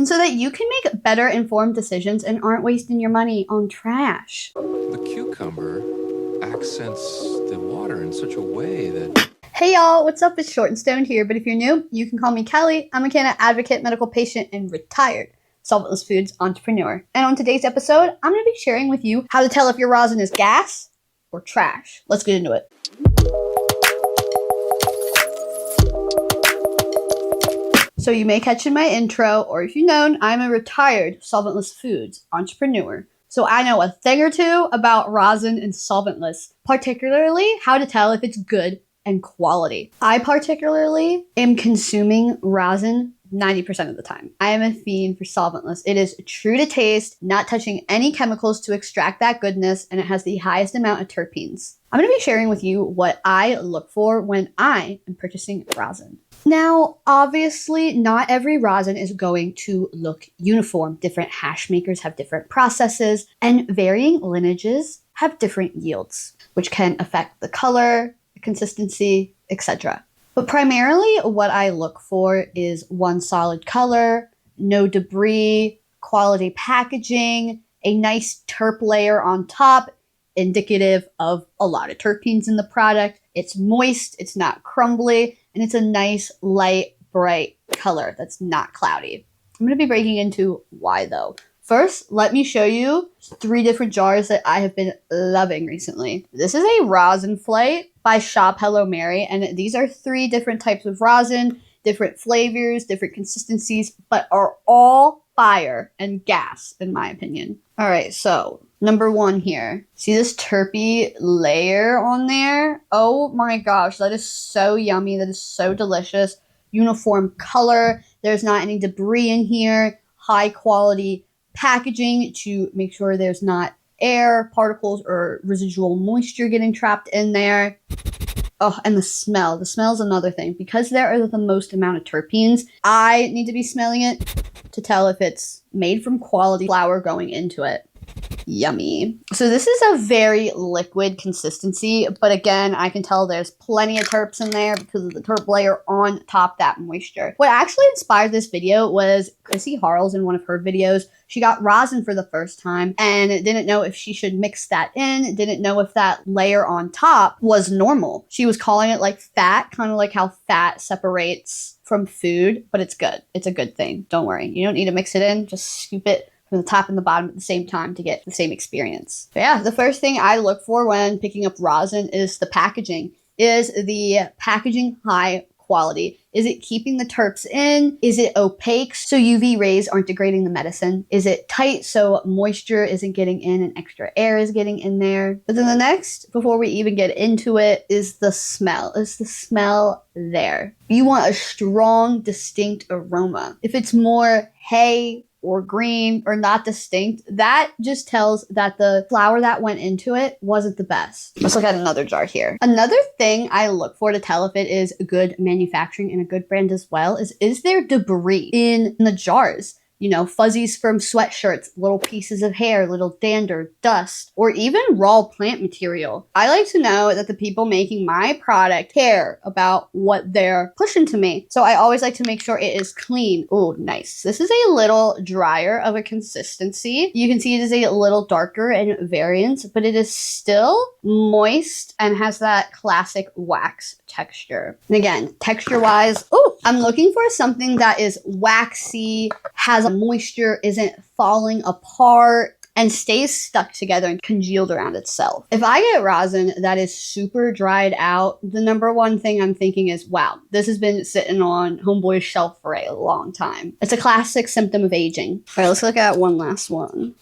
so that you can make better informed decisions and aren't wasting your money on trash. The cucumber accents the water in such a way that... Hey y'all, what's up? It's Short and Stoned here, but if you're new, you can call me Kelly. I'm a Canada advocate, medical patient, and retired Solventless Foods entrepreneur. And on today's episode, I'm going to be sharing with you how to tell if your rosin is gas or trash. Let's get into it. So you may catch in my intro, or if you've known, I'm a retired Solventless Foods entrepreneur. So I know a thing or two about rosin and solventless, particularly how to tell if it's good and quality. I particularly am consuming rosin 90% of the time. I am a fiend for solventless. It is true to taste, not touching any chemicals to extract that goodness, and it has the highest amount of terpenes. I'm going to be sharing with you what I look for when I am purchasing rosin. Now, obviously, not every rosin is going to look uniform. Different hash makers have different processes, and varying lineages have different yields, which can affect the color, consistency, etc. But primarily what I look for is one solid color, no debris, quality packaging, a nice terp layer on top, indicative of a lot of terpenes in the product. It's moist, it's not crumbly, and it's a nice, light, bright color that's not cloudy. I'm going to be breaking into why though. First, let me show you 3 different jars that I have been loving recently. This is a rosin flight by Shop Hello Mary, and these are 3 different types of rosin, different flavors, different consistencies, but are all fire and gas, in my opinion. All right, so number 1 here. See this terpy layer on there? Oh my gosh, that is so yummy. That is so delicious. Uniform color. There's not any debris in here. High quality packaging to make sure there's not air, particles, or residual moisture getting trapped in there. Oh, and the smell. The smell is another thing. Because there are the most amount of terpenes, I need to be smelling it to tell if it's made from quality flour going into it. Yummy. So this is a very liquid consistency, but again, I can tell there's plenty of terps in there because of the terp layer on top, that moisture. What actually inspired this video was Chrissy Harles in one of her videos. She got rosin for the first time and didn't know if she should mix that in, didn't know if that layer on top was normal. She was calling it like fat, kind of like how fat separates from food, but it's good. It's a good thing. Don't worry. You don't need to mix it in. Just scoop it from the top and the bottom at the same time to get the same experience. But yeah, the first thing I look for when picking up rosin is the packaging. Is the packaging high quality? Is it keeping the terps in? Is it opaque so UV rays aren't degrading the medicine? Is it tight so moisture isn't getting in and extra air is getting in there? But then the next, before we even get into it, is the smell. Is the smell there? You want a strong, distinct aroma. If it's more hay or green or not distinct, that just tells that the flour that went into it wasn't the best. Let's look at another jar here. Another thing I look for to tell if it is good manufacturing and a good brand as well is there debris in the jars? You know, fuzzies from sweatshirts, little pieces of hair, little dander, dust, or even raw plant material. I like to know that the people making my product care about what they're pushing to me. So I always like to make sure it is clean. Oh, nice. This is a little drier of a consistency. You can see it is a little darker in variance, but it is still moist and has that classic wax texture. And again, texture-wise, oh, I'm looking for something that is waxy, has moisture, isn't falling apart, and stays stuck together and congealed around itself. If I get rosin that is super dried out, the number 1 thing I'm thinking is, wow, this has been sitting on homeboy's shelf for a long time. It's a classic symptom of aging. All right, let's look at one last one.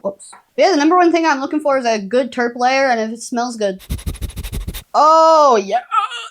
Whoops. Yeah, the number 1 thing I'm looking for is a good terp layer, and if it smells good. Oh, yeah.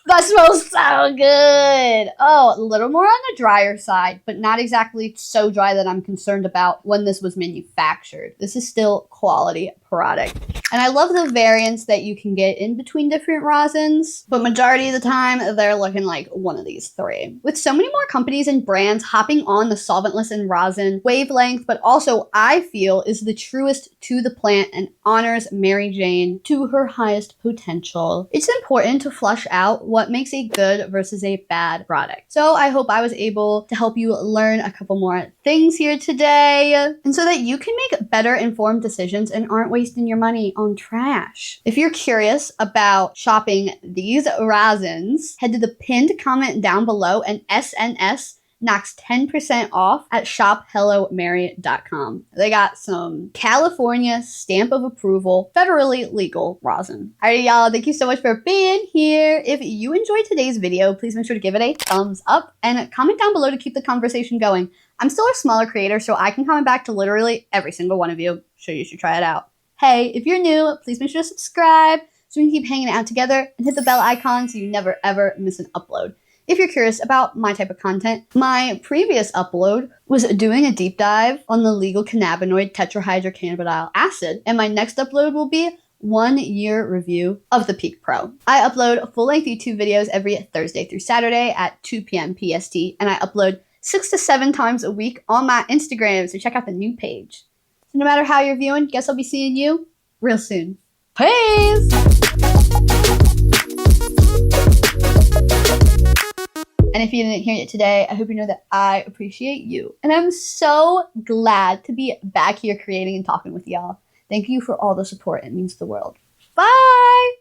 That smells so good. Oh, a little more on the drier side, but not exactly so dry that I'm concerned about when this was manufactured. This is still quality product. And I love the variants that you can get in between different rosins, but majority of the time, they're looking like one of these three. With so many more companies and brands hopping on the solventless and rosin wavelength, but also I feel is the truest to the plant and honors Mary Jane to her highest potential. It's important to flush out what makes a good versus a bad product. So I hope I was able to help you learn a couple more things here today, and so that you can make better informed decisions and aren't wasting your money on trash. If you're curious about shopping these rosins, head to the pinned comment down below and SNS knocks 10% off at shophellomary.com. They got some California stamp of approval, federally legal rosin. Alright, y'all, thank you so much for being here. If you enjoyed today's video, please make sure to give it a thumbs up and comment down below to keep the conversation going. I'm still a smaller creator, so I can comment back to literally every single one of you, so you should try it out. Hey, if you're new, please make sure to subscribe so we can keep hanging out together, and hit the bell icon so you never ever miss an upload. If you're curious about my type of content, my previous upload was doing a deep dive on the legal cannabinoid tetrahydrocannabidiol acid, and my next upload will be 1 year review of the Peak Pro. I upload full-length YouTube videos every Thursday through Saturday at 2 p.m. PST, and I upload 6 to 7 times a week on my Instagram, so check out the new page. So no matter how you're viewing, guess I'll be seeing you real soon. Peace! And if you didn't hear it today, I hope you know that I appreciate you. And I'm so glad to be back here creating and talking with y'all. Thank you for all the support. It means the world. Bye!